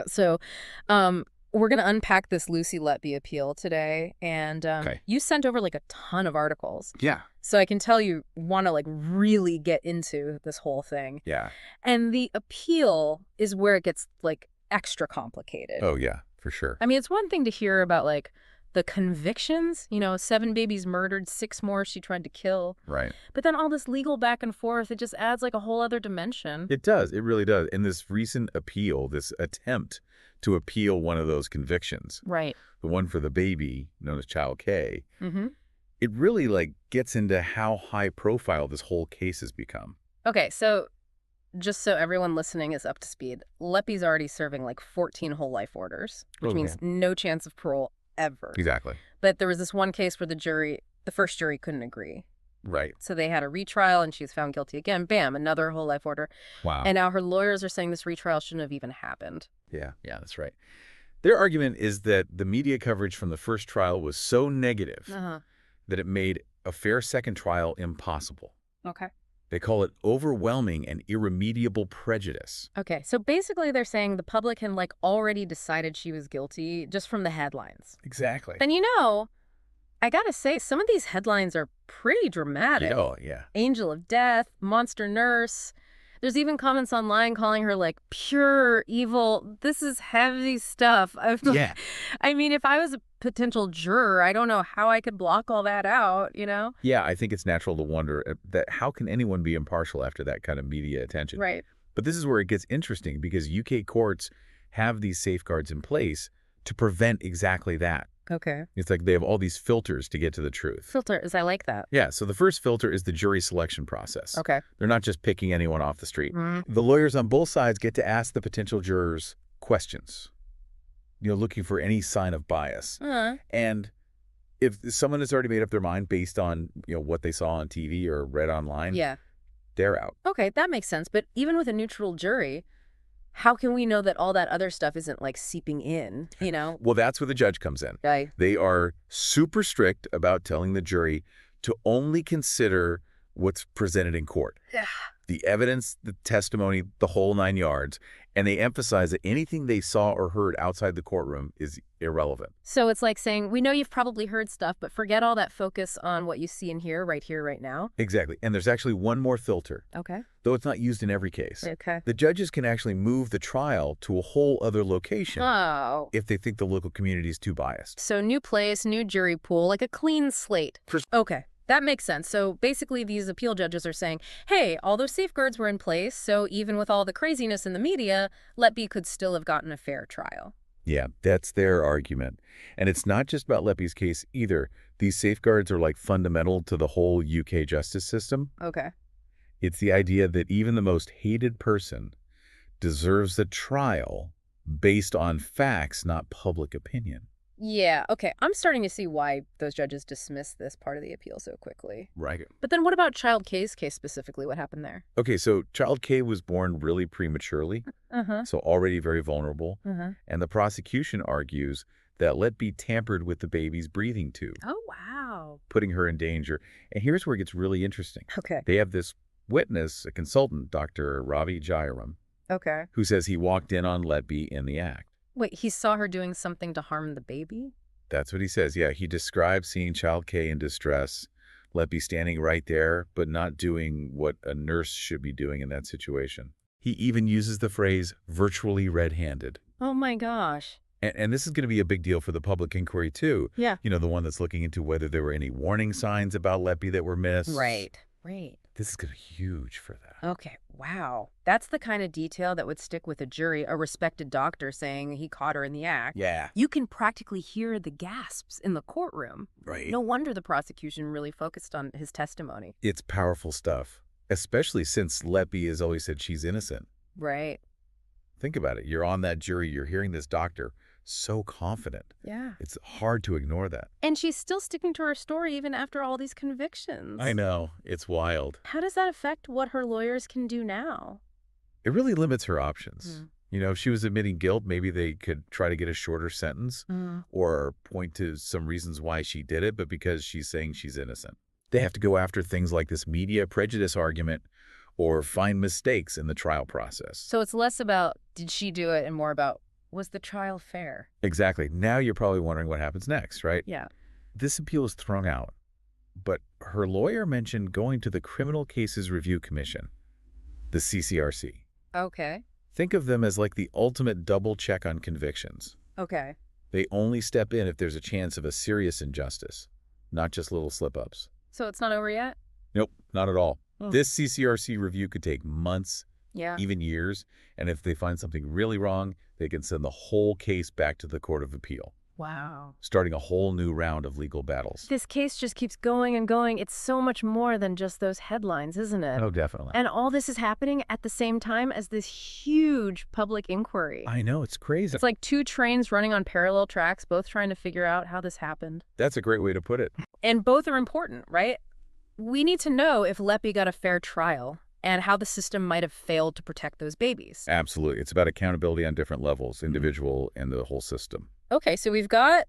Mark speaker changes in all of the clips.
Speaker 1: So, we're going to unpack this Lucy Letby appeal today. And
Speaker 2: Okay.
Speaker 1: you sent over like a ton of articles.
Speaker 2: Yeah.
Speaker 1: So I can tell you want to like really get into this whole thing.
Speaker 2: Yeah.
Speaker 1: And the appeal is where it gets like extra complicated.
Speaker 2: Oh, yeah, for sure.
Speaker 1: I mean, it's one thing to hear about like the convictions, 7 babies murdered, 6 more she tried to kill.
Speaker 2: Right.
Speaker 1: But then all this legal back and forth, it just adds like a whole other dimension.
Speaker 2: It does. It really does. And this recent appeal, this attempt to appeal one of those convictions,
Speaker 1: Right.
Speaker 2: the one for the baby known as Child K,
Speaker 1: Mm-hmm.
Speaker 2: it really gets into how high profile this whole case has become.
Speaker 1: Okay, so just so everyone listening is up to speed, Leppy's already serving like 14 whole life orders, which
Speaker 2: Okay.
Speaker 1: means no chance of parole ever.
Speaker 2: Exactly.
Speaker 1: But there was this one case where the first jury couldn't agree.
Speaker 2: Right.
Speaker 1: So they had a retrial and she was found guilty again. Bam, another whole life order.
Speaker 2: Wow.
Speaker 1: And now her lawyers are saying this retrial shouldn't have even happened.
Speaker 2: Yeah, that's right. Their argument is that the media coverage from the first trial was so negative
Speaker 1: Uh-huh.
Speaker 2: that it made a fair second trial impossible.
Speaker 1: Okay.
Speaker 2: They call it overwhelming and irremediable prejudice.
Speaker 1: Okay, so basically they're saying the public had like already decided she was guilty just from the headlines.
Speaker 2: Exactly.
Speaker 1: Then I gotta say, some of these headlines are pretty dramatic.
Speaker 2: Oh, yeah.
Speaker 1: Angel of Death, Monster Nurse. There's even comments online calling her like pure evil. This is heavy stuff.
Speaker 2: Yeah.
Speaker 1: I mean, if I was a potential juror, I don't know how I could block all that out.
Speaker 2: Yeah, I think it's natural to wonder that how can anyone be impartial after that kind of media attention?
Speaker 1: Right.
Speaker 2: But this is where it gets interesting because UK courts have these safeguards in place to prevent exactly that.
Speaker 1: Okay.
Speaker 2: It's like they have all these filters to get to the truth.
Speaker 1: Filters, I like that.
Speaker 2: Yeah, so the first filter is the jury selection process.
Speaker 1: Okay.
Speaker 2: They're not just picking anyone off the street.
Speaker 1: Mhm.
Speaker 2: The lawyers on both sides get to ask the potential jurors questions, looking for any sign of bias. And if someone has already made up their mind based on, what they saw on TV or read online,
Speaker 1: Yeah.
Speaker 2: they're out.
Speaker 1: Okay, that makes sense. But even with a neutral jury, how can we know that all that other stuff isn't like seeping in?
Speaker 2: Well, that's where the judge comes in.
Speaker 1: Right.
Speaker 2: They are super strict about telling the jury to only consider what's presented in court.
Speaker 1: Yeah.
Speaker 2: The evidence, the testimony, the whole 9 yards. And they emphasize that anything they saw or heard outside the courtroom is irrelevant.
Speaker 1: So it's like saying, we know you've probably heard stuff, but forget all that focus on what you see and hear, right now.
Speaker 2: Exactly. And there's actually one more filter,
Speaker 1: Okay.
Speaker 2: though it's not used in every case.
Speaker 1: Okay.
Speaker 2: The judges can actually move the trial to a whole other location
Speaker 1: Oh.
Speaker 2: if they think the local community is too biased.
Speaker 1: So new place, new jury pool, like a clean slate. Okay. That makes sense. So basically these appeal judges are saying, hey, all those safeguards were in place, so even with all the craziness in the media, Letby could still have gotten a fair trial.
Speaker 2: Yeah, that's their argument. And it's not just about Leppy's case either. These safeguards are fundamental to the whole UK justice system.
Speaker 1: Okay.
Speaker 2: It's the idea that even the most hated person deserves a trial based on facts, not public opinion.
Speaker 1: Yeah, okay. I'm starting to see why those judges dismissed this part of the appeal so quickly.
Speaker 2: Right.
Speaker 1: But then what about Child K's case specifically? What happened there?
Speaker 2: Okay, so Child K was born really prematurely,
Speaker 1: Uh-huh.
Speaker 2: so already very vulnerable.
Speaker 1: Uh-huh.
Speaker 2: And the prosecution argues that Letby tampered with the baby's breathing tube,
Speaker 1: Oh, wow.
Speaker 2: putting her in danger. And here's where it gets really interesting.
Speaker 1: Okay.
Speaker 2: They have this witness, a consultant, Dr. Ravi Jairam,
Speaker 1: Okay.
Speaker 2: who says he walked in on Letby in the act.
Speaker 1: Wait, he saw her doing something to harm the baby?
Speaker 2: That's what he says. Yeah, he describes seeing Child K in distress, Letby standing right there, but not doing what a nurse should be doing in that situation. He even uses the phrase virtually red-handed.
Speaker 1: Oh my gosh.
Speaker 2: And this is going to be a big deal for the public inquiry, too.
Speaker 1: Yeah.
Speaker 2: The one that's looking into whether there were any warning signs about Letby that were missed.
Speaker 1: Right.
Speaker 2: This is going to be huge for that.
Speaker 1: Okay, wow. That's the kind of detail that would stick with a jury, a respected doctor saying he caught her in the act.
Speaker 2: Yeah.
Speaker 1: You can practically hear the gasps in the courtroom.
Speaker 2: Right.
Speaker 1: No wonder the prosecution really focused on his testimony.
Speaker 2: It's powerful stuff, especially since Letby has always said she's innocent.
Speaker 1: Right.
Speaker 2: Think about it. You're on that jury. You're hearing this doctor so confident.
Speaker 1: Yeah.
Speaker 2: It's hard to ignore that.
Speaker 1: And she's still sticking to her story even after all these convictions.
Speaker 2: I know. It's wild.
Speaker 1: How does that affect what her lawyers can do now?
Speaker 2: It really limits her options. If she was admitting guilt, maybe they could try to get a shorter sentence or point to some reasons why she did it, but because she's saying she's innocent. They have to go after things like this media prejudice argument or find mistakes in the trial process.
Speaker 1: So it's less about did she do it and more about Was the trial fair?
Speaker 2: Exactly. Now you're probably wondering what happens next, right?
Speaker 1: Yeah.
Speaker 2: This appeal is thrown out, but her lawyer mentioned going to the Criminal Cases Review Commission, the CCRC.
Speaker 1: Okay.
Speaker 2: Think of them as like the ultimate double check on convictions.
Speaker 1: Okay.
Speaker 2: They only step in if there's a chance of a serious injustice, not just little slip-ups.
Speaker 1: So it's not over yet?
Speaker 2: Nope, not at all.
Speaker 1: Hmm.
Speaker 2: This CCRC review could take months,
Speaker 1: Yeah.
Speaker 2: even years, and if they find something really wrong, they can send the whole case back to the Court of Appeal,
Speaker 1: Wow.
Speaker 2: starting a whole new round of legal battles.
Speaker 1: This case just keeps going and going. It's so much more than just those headlines, isn't it?
Speaker 2: Oh, definitely.
Speaker 1: And all this is happening at the same time as this huge public inquiry.
Speaker 2: I know, it's crazy.
Speaker 1: It's like two trains running on parallel tracks, both trying to figure out how this happened.
Speaker 2: That's a great way to put it.
Speaker 1: And both are important, right? We need to know if Letby got a fair trial and how the system might have failed to protect those babies.
Speaker 2: Absolutely. It's about accountability on different levels, individual and the whole system.
Speaker 1: Okay, so we've got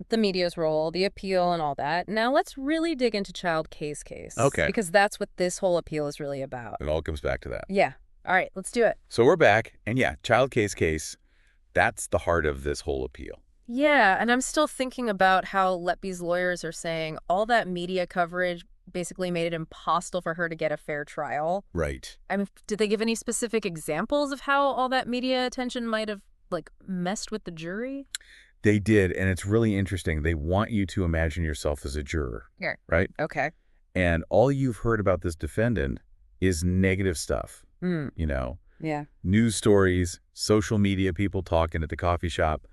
Speaker 1: the media's role, the appeal, and all that. Now let's really dig into child case.
Speaker 2: Okay.
Speaker 1: Because that's what this whole appeal is really about.
Speaker 2: It all comes back to that.
Speaker 1: Yeah. All right, let's do it.
Speaker 2: So we're back, and yeah, child case, that's the heart of this whole appeal.
Speaker 1: Yeah, and I'm still thinking about how Letby's lawyers are saying all that media coverage basically made it impossible for her to get a fair trial.
Speaker 2: Right.
Speaker 1: I mean, did they give any specific examples of how all that media attention might have, like, messed with the jury?
Speaker 2: They did, and it's really interesting. They want you to imagine yourself as a juror,
Speaker 1: Yeah.
Speaker 2: right?
Speaker 1: Okay.
Speaker 2: And all you've heard about this defendant is negative stuff,
Speaker 1: Mm.
Speaker 2: you know,
Speaker 1: Yeah.
Speaker 2: news stories, social media, people talking at the coffee shop.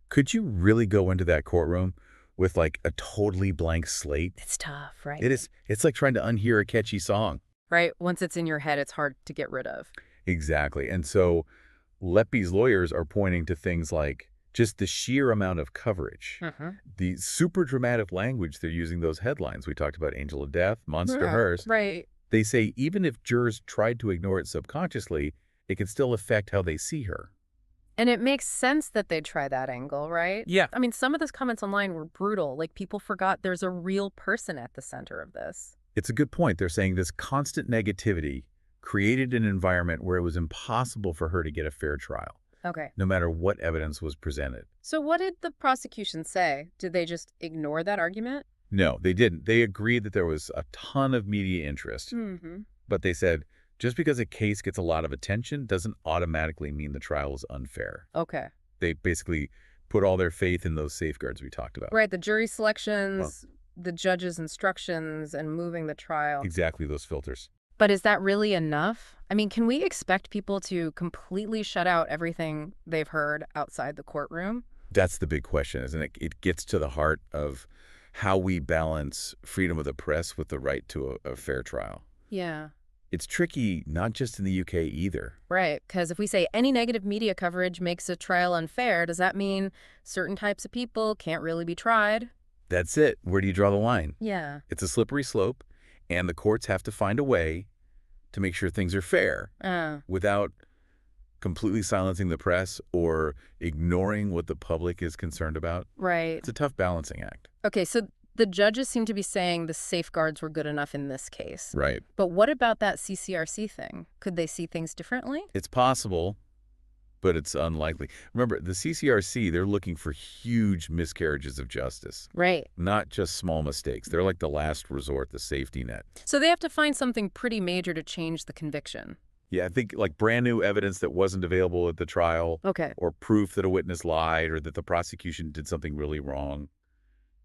Speaker 2: Could you really go into that courtroom with like a totally blank slate?
Speaker 1: It's tough, right?
Speaker 2: It is. It's like trying to unhear a catchy song.
Speaker 1: Right? Once it's in your head, it's hard to get rid of.
Speaker 2: Exactly. And so Letby's lawyers are pointing to things like just the sheer amount of coverage, the super dramatic language they're using those headlines. We talked about Angel of Death, Monster Hers.
Speaker 1: Right.
Speaker 2: They say even if jurors tried to ignore it subconsciously, it can still affect how they see her.
Speaker 1: And it makes sense that they'd try that angle, right?
Speaker 2: Yeah.
Speaker 1: I mean, some of those comments online were brutal. Like, people forgot there's a real person at the center of this.
Speaker 2: It's a good point. They're saying this constant negativity created an environment where it was impossible for her to get a fair trial,
Speaker 1: Okay.
Speaker 2: no matter what evidence was presented.
Speaker 1: So what did the prosecution say? Did they just ignore that argument?
Speaker 2: No, they didn't. They agreed that there was a ton of media interest,
Speaker 1: Mm-hmm.
Speaker 2: but they said just because a case gets a lot of attention doesn't automatically mean the trial is unfair.
Speaker 1: Okay.
Speaker 2: They basically put all their faith in those safeguards we talked about.
Speaker 1: Right, the jury selections, the judge's instructions, and moving the trial.
Speaker 2: Exactly, those filters.
Speaker 1: But is that really enough? I mean, can we expect people to completely shut out everything they've heard outside the courtroom?
Speaker 2: That's the big question, isn't it? It gets to the heart of how we balance freedom of the press with the right to a fair trial.
Speaker 1: Yeah.
Speaker 2: It's tricky, not just in the UK either.
Speaker 1: Right, because if we say any negative media coverage makes a trial unfair, does that mean certain types of people can't really be tried?
Speaker 2: That's it. Where do you draw the line?
Speaker 1: Yeah.
Speaker 2: It's a slippery slope, and the courts have to find a way to make sure things are fair without completely silencing the press or ignoring what the public is concerned about.
Speaker 1: Right.
Speaker 2: It's a tough balancing act.
Speaker 1: Okay, so the judges seem to be saying the safeguards were good enough in this case.
Speaker 2: Right.
Speaker 1: But what about that CCRC thing? Could they see things differently?
Speaker 2: It's possible, but it's unlikely. Remember, the CCRC, they're looking for huge miscarriages of justice,
Speaker 1: Right.
Speaker 2: not just small mistakes. They're like the last resort, the safety net.
Speaker 1: So they have to find something pretty major to change the conviction.
Speaker 2: Yeah, I think like brand new evidence that wasn't available at the trial,
Speaker 1: Okay.
Speaker 2: or proof that a witness lied or that the prosecution did something really wrong,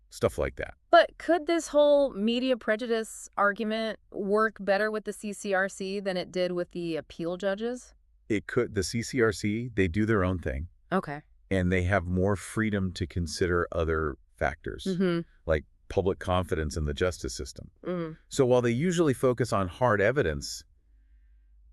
Speaker 2: stuff like that.
Speaker 1: But could this whole media prejudice argument work better with the CCRC than it did with the appeal judges?
Speaker 2: It could. The CCRC, they do their own thing,
Speaker 1: Okay.
Speaker 2: and they have more freedom to consider other factors, like public confidence in the justice system. So while they usually focus on hard evidence,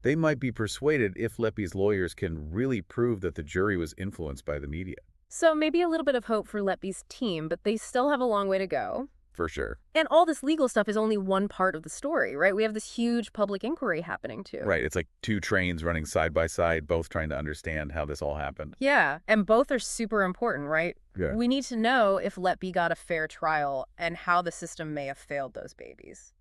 Speaker 2: they might be persuaded if Letby's lawyers can really prove that the jury was influenced by the media.
Speaker 1: So maybe a little bit of hope for Letby's team, but they still have a long way to go.
Speaker 2: For sure.
Speaker 1: And all this legal stuff is only one part of the story, right? We have this huge public inquiry happening too.
Speaker 2: Right. It's like two trains running side by side, both trying to understand how this all happened.
Speaker 1: Yeah, and both are super important, right?
Speaker 2: Yeah.
Speaker 1: We need to know if Letby got a fair trial and how the system may have failed those babies.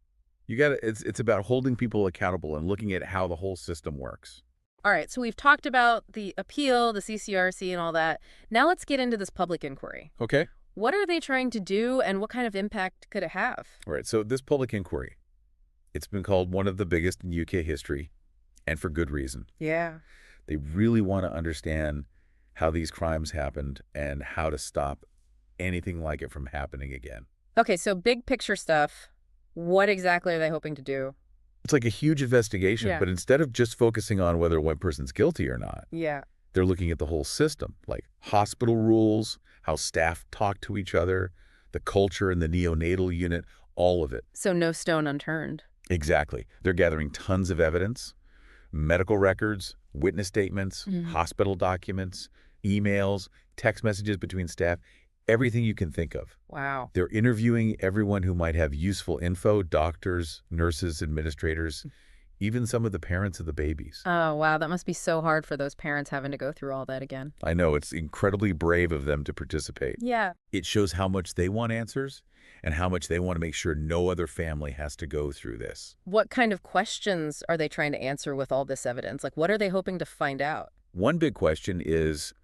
Speaker 2: You got to, it's about holding people accountable and looking at how the whole system works.
Speaker 1: All right, so we've talked about the appeal, the CCRC, and all that. Now let's get into this public inquiry.
Speaker 2: Okay.
Speaker 1: What are they trying to do, and what kind of impact could it have?
Speaker 2: All right, so this public inquiry, it's been called one of the biggest in UK history, and for good reason.
Speaker 1: Yeah.
Speaker 2: They really want to understand how these crimes happened and how to stop anything like it from happening again.
Speaker 1: Okay, so big picture stuff. What exactly are they hoping to do?
Speaker 2: It's like a huge investigation,
Speaker 1: Yeah.
Speaker 2: but instead of just focusing on whether one person's guilty or not,
Speaker 1: Yeah.
Speaker 2: they're looking at the whole system, like hospital rules, how staff talk to each other, the culture in the neonatal unit, all of it.
Speaker 1: So no stone unturned.
Speaker 2: Exactly. They're gathering tons of evidence, medical records, witness statements, hospital documents, emails, text messages between staff, everything you can think of.
Speaker 1: Wow.
Speaker 2: They're interviewing everyone who might have useful info, doctors, nurses, administrators, even some of the parents of the babies.
Speaker 1: Oh, wow. That must be so hard for those parents having to go through all that again.
Speaker 2: I know, it's incredibly brave of them to participate.
Speaker 1: Yeah.
Speaker 2: It shows how much they want answers and how much they want to make sure no other family has to go through this.
Speaker 1: What kind of questions are they trying to answer with all this evidence? Like, what are they hoping to find out?
Speaker 2: One big question is,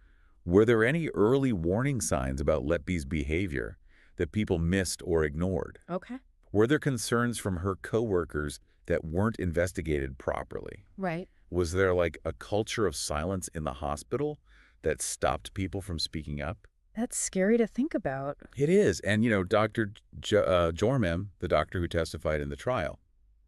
Speaker 2: were there any early warning signs about Letby's behavior that people missed or ignored?
Speaker 1: Okay.
Speaker 2: Were there concerns from her coworkers that weren't investigated properly?
Speaker 1: Right.
Speaker 2: Was there like a culture of silence in the hospital that stopped people from speaking up?
Speaker 1: That's scary to think about.
Speaker 2: It is. And, Dr. Jormem, the doctor who testified in the trial.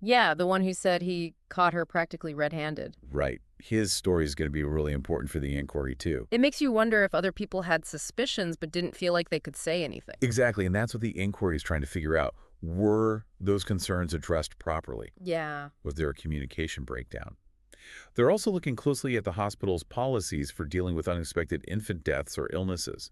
Speaker 1: Yeah, the one who said he caught her practically red-handed.
Speaker 2: Right. His story is going to be really important for the inquiry, too.
Speaker 1: It makes you wonder if other people had suspicions but didn't feel like they could say anything.
Speaker 2: Exactly. And that's what the inquiry is trying to figure out. Were those concerns addressed properly?
Speaker 1: Yeah.
Speaker 2: Was there a communication breakdown? They're also looking closely at the hospital's policies for dealing with unexpected infant deaths or illnesses.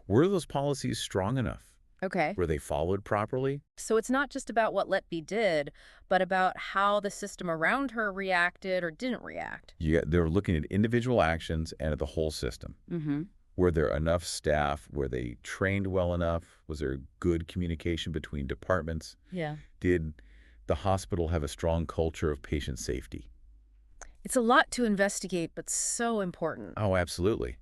Speaker 2: Were those policies strong enough?
Speaker 1: Okay.
Speaker 2: Were they followed properly?
Speaker 1: So it's not just about what Letby did, but about how the system around her reacted or didn't react.
Speaker 2: Yeah, they're looking at individual actions and at the whole system.
Speaker 1: Mm-hmm.
Speaker 2: Were there enough staff? Were they trained well enough? Was there good communication between departments?
Speaker 1: Yeah.
Speaker 2: Did the hospital have a strong culture of patient safety?
Speaker 1: It's a lot to investigate, but so important.
Speaker 2: Oh, absolutely.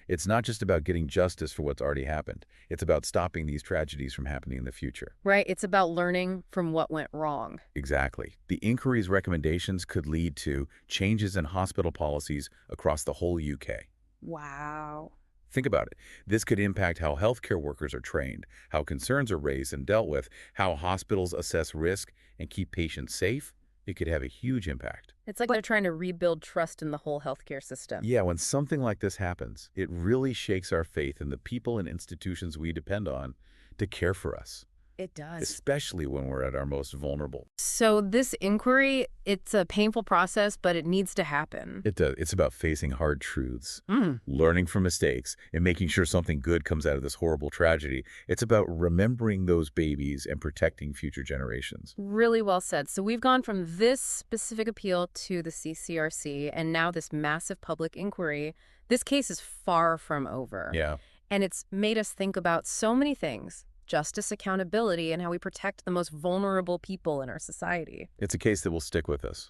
Speaker 2: It's not just about getting justice for what's already happened. It's about stopping these tragedies from happening in the future.
Speaker 1: Right? It's about learning from what went wrong.
Speaker 2: Exactly. The inquiry's recommendations could lead to changes in hospital policies across the whole UK.
Speaker 1: Wow.
Speaker 2: Think about it. This could impact how healthcare workers are trained, how concerns are raised and dealt with, how hospitals assess risk and keep patients safe. It could have a huge impact.
Speaker 1: It's like they're trying to rebuild trust in the whole healthcare system.
Speaker 2: Yeah, when something like this happens, it really shakes our faith in the people and institutions we depend on to care for us.
Speaker 1: It does.
Speaker 2: Especially when we're at our most vulnerable.
Speaker 1: So this inquiry, it's a painful process, but it needs to happen.
Speaker 2: It does. It's about facing hard truths, learning from mistakes, and making sure something good comes out of this horrible tragedy. It's about remembering those babies and protecting future generations.
Speaker 1: Really well said. So we've gone from this specific appeal to the CCRC and now this massive public inquiry. This case is far from over.
Speaker 2: Yeah.
Speaker 1: And it's made us think about so many things. Justice, accountability, and how we protect the most vulnerable people in our society.
Speaker 2: It's a case that will stick with us.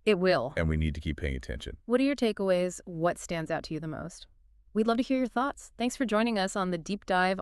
Speaker 1: It will.
Speaker 2: And we need to keep paying attention.
Speaker 1: What are your takeaways? What stands out to you the most? We'd love to hear your thoughts. Thanks for joining us on the Deep Dive